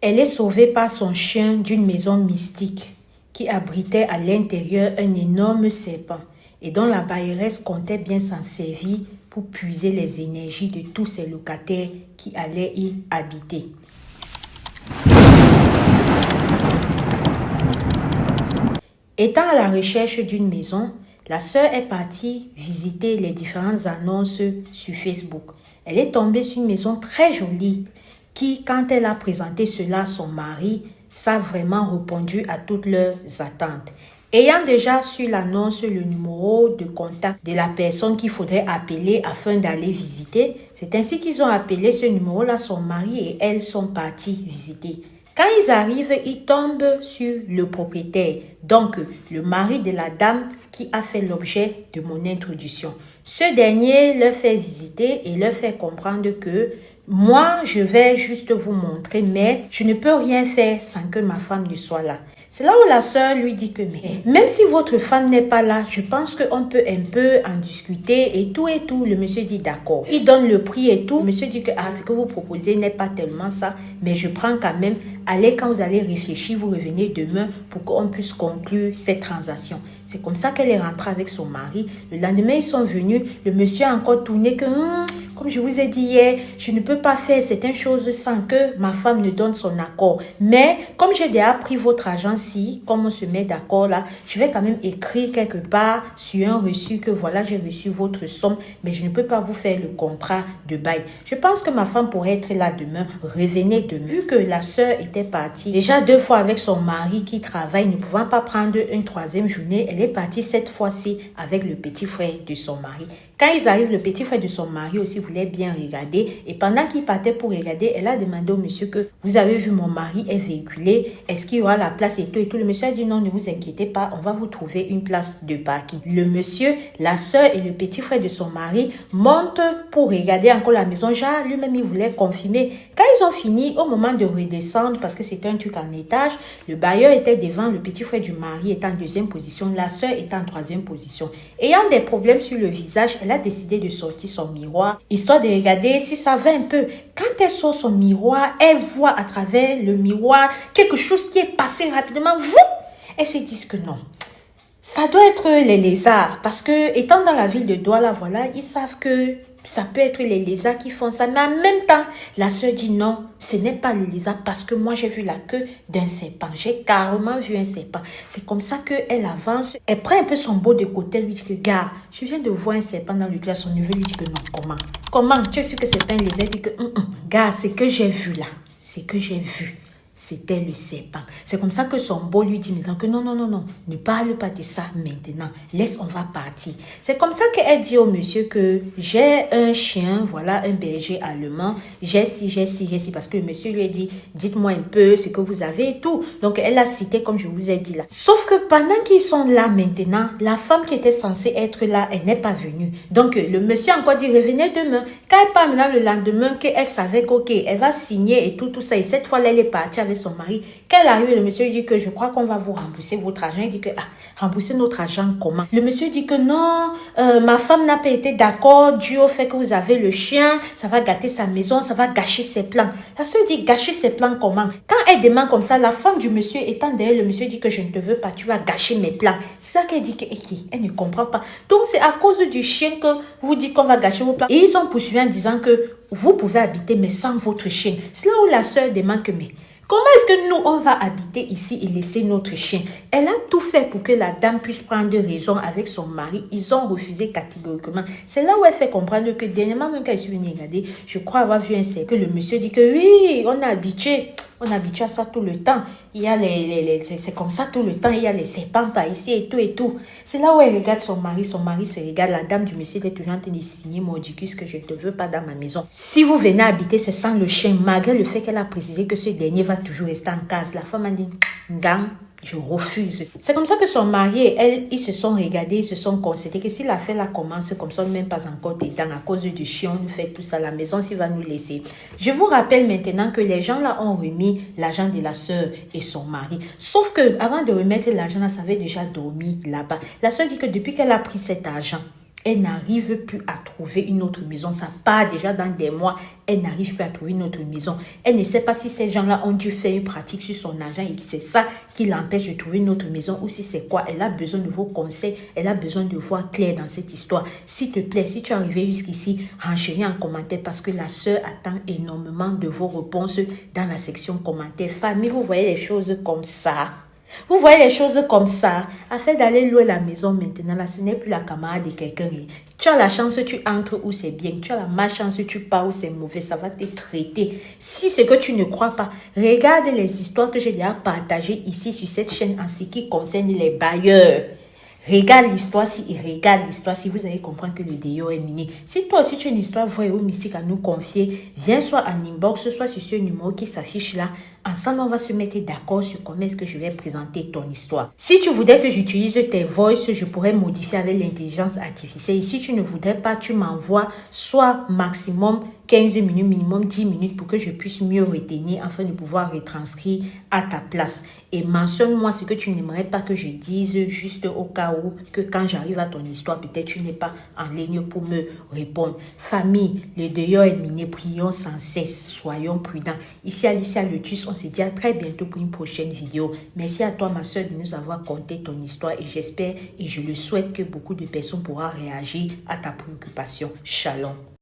Elle est sauvée par son chien d'une maison mystique qui abritait à l'intérieur un énorme serpent et dont la bailleresse comptait bien s'en servir pour puiser les énergies de tous ses locataires qui allaient y habiter. Étant à la recherche d'une maison, la sœur est partie visiter les différentes annonces sur Facebook. Elle est tombée sur une maison très jolie qui, quand elle a présenté cela à son mari, ça a vraiment répondu à toutes leurs attentes. Ayant déjà sur l'annonce le numéro de contact de la personne qu'il faudrait appeler afin d'aller visiter, c'est ainsi qu'ils ont appelé ce numéro-là. Son mari et elle sont partis visiter. Quand ils arrivent, ils tombent sur le propriétaire, donc le mari de la dame qui a fait l'objet de mon introduction. Ce dernier leur fait visiter et leur fait comprendre que moi, je vais juste vous montrer, mais je ne peux rien faire sans que ma femme ne soit là. C'est là où la sœur lui dit que même si votre femme n'est pas là, je pense qu'on peut un peu en discuter et tout. Le monsieur dit d'accord. Il donne le prix et tout. Le monsieur dit que ce que vous proposez n'est pas tellement ça, mais je prends quand même. Allez, quand vous allez réfléchir, vous revenez demain pour qu'on puisse conclure cette transaction. C'est comme ça qu'elle est rentrée avec son mari. Le lendemain, ils sont venus. Le monsieur a encore tourné que... Comme je vous ai dit hier, je ne peux pas faire certaines choses sans que ma femme ne donne son accord. Mais comme j'ai déjà pris votre argent-ci, comme on se met d'accord là, je vais quand même écrire quelque part sur un reçu que voilà, j'ai reçu votre somme, mais je ne peux pas vous faire le contrat de bail. Je pense que ma femme pourrait être là demain. Revenez demain. Vu que la sœur était partie déjà 2 fois avec son mari qui travaille, ne pouvant pas prendre une 3e journée, elle est partie cette fois-ci avec le petit frère de son mari. Quand ils arrivent, le petit frère de son mari aussi voulait bien regarder. Et pendant qu'il partait pour regarder, elle a demandé au monsieur que vous avez vu mon mari est véhiculé. Est-ce qu'il y aura la place et tout. Le monsieur a dit non, ne vous inquiétez pas, on va vous trouver une place de parking. Le monsieur, la soeur et le petit frère de son mari montent pour regarder encore la maison. Genre, lui-même, il voulait confirmer. Quand ils ont fini, au moment de redescendre, parce que c'était un truc en étage, le bailleur était devant, le petit frère du mari était en 2e position, la soeur était en 3e position. Ayant des problèmes sur le visage, elle a décidé de sortir son miroir, histoire de regarder si ça va un peu. Quand elle sort son miroir, elle voit à travers le miroir quelque chose qui est passé rapidement. Elle se dit que non. Ça doit être les lézards. Parce que, étant dans la ville de Douala, voilà, ils savent que ça peut être les lézards qui font ça. Mais en même temps, la sœur dit non, ce n'est pas le lézard parce que moi, j'ai vu la queue d'un serpent. J'ai carrément vu un serpent. C'est comme ça qu'elle avance. Elle prend un peu son beau de côté. Elle lui dit que, gars, je viens de voir un serpent dans le classe. Son neveu lui dit que non, comment? Comment? Tu es sûr que c'est pas un lézard? Elle dit que, gars, c'est que j'ai vu là. C'est que j'ai vu. C'était le serpent. C'est comme ça que son beau lui dit maintenant que non, ne parle pas de ça maintenant. Laisse, on va partir. C'est comme ça qu'elle dit au monsieur que j'ai un chien, voilà, un berger allemand. J'ai ci. Parce que le monsieur lui a dit, dites-moi un peu ce que vous avez et tout. Donc, elle a cité comme je vous ai dit là. Sauf que pendant qu'ils sont là maintenant, la femme qui était censée être là, elle n'est pas venue. Donc, le monsieur a encore dit, revenez demain. Quand elle part maintenant le lendemain, qu'elle savait qu'ok, elle va signer et tout ça. Et cette fois, elle est partie avec son mari. Quand elle arrive, le monsieur dit que je crois qu'on va vous rembourser votre argent. Il dit que rembourser notre argent comment? Le monsieur dit que non, ma femme n'a pas été d'accord dû au fait que vous avez le chien, ça va gâter sa maison, ça va gâcher ses plans. La sœur dit gâcher ses plans comment? Quand elle demande comme ça, la femme du monsieur étant derrière, le monsieur dit que je ne te veux pas, tu vas gâcher mes plans. C'est ça qu'elle dit elle ne comprend pas. Donc c'est à cause du chien que vous dites qu'on va gâcher vos plans. Et ils ont poursuivi en disant que vous pouvez habiter mais sans votre chien. C'est là où la sœur demande que mais comment est-ce que nous, on va habiter ici et laisser notre chien? Elle a tout fait pour que la dame puisse prendre raison avec son mari. Ils ont refusé catégoriquement. C'est là où elle fait comprendre que dernièrement, même quand je suis venue regarder, je crois avoir vu un cercle que le monsieur dit que oui, on est habitué. On est habitué à ça tout le temps. Il y a c'est comme ça tout le temps. Il y a les serpents par ici et tout. C'est là où elle regarde son mari. Son mari se regarde. La dame du monsieur est toujours en train de signer mordicus que je ne te veux pas dans ma maison. Si vous venez habiter, c'est sans le chien. Malgré le fait qu'elle a précisé que ce dernier va toujours rester en case. La femme a dit, gang, je refuse. C'est comme ça que son mari et elle, ils se sont regardés, ils se sont concédés que si l'affaire là commence comme ça, même pas encore dedans, à cause du chien, on nous fait tout ça, la maison, s'il va nous laisser. Je vous rappelle maintenant que les gens là ont remis l'argent de la sœur et son mari. Sauf que avant de remettre l'argent là, ça avait déjà dormi là-bas. La sœur dit que depuis qu'elle a pris cet argent, elle n'arrive plus à trouver une autre maison. Ça part déjà dans des mois, elle n'arrive plus à trouver une autre maison. Elle ne sait pas si ces gens-là ont dû faire une pratique sur son argent et que c'est ça qui l'empêche de trouver une autre maison ou si c'est quoi. Elle a besoin de vos conseils, elle a besoin de voir clair dans cette histoire. S'il te plaît, si tu es arrivé jusqu'ici, renchéris en commentaire parce que la sœur attend énormément de vos réponses dans la section commentaires. Famille, vous voyez les choses comme ça. Vous voyez les choses comme ça. Afin d'aller louer la maison maintenant, là, ce n'est plus la camarade de quelqu'un. Tu as la chance, tu entres où c'est bien. Tu as la malchance, tu pars où c'est mauvais. Ça va te traiter. Si c'est que tu ne crois pas, regarde les histoires que j'ai déjà partagées ici sur cette chaîne en ce qui concerne les bailleurs. Regarde l'histoire si vous allez comprendre que le déo est miné. Si toi aussi tu as une histoire vraie ou mystique à nous confier, viens soit en inbox, soit sur ce numéro qui s'affiche là. Ensemble, on va se mettre d'accord sur comment est-ce que je vais présenter ton histoire. Si tu voudrais que j'utilise tes voices, je pourrais modifier avec l'intelligence artificielle. Et si tu ne voudrais pas, tu m'envoies soit maximum 15 minutes, minimum 10 minutes pour que je puisse mieux retenir afin de pouvoir retranscrire à ta place. Et mentionne-moi ce que tu n'aimerais pas que je dise juste au cas où que quand j'arrive à ton histoire, peut-être tu n'es pas en ligne pour me répondre. Famille, le dehors est miné, prions sans cesse, soyons prudents. Ici Alicia Lotus, on se dit à très bientôt pour une prochaine vidéo. Merci à toi ma soeur de nous avoir conté ton histoire et j'espère et je le souhaite que beaucoup de personnes pourront réagir à ta préoccupation. Shalom.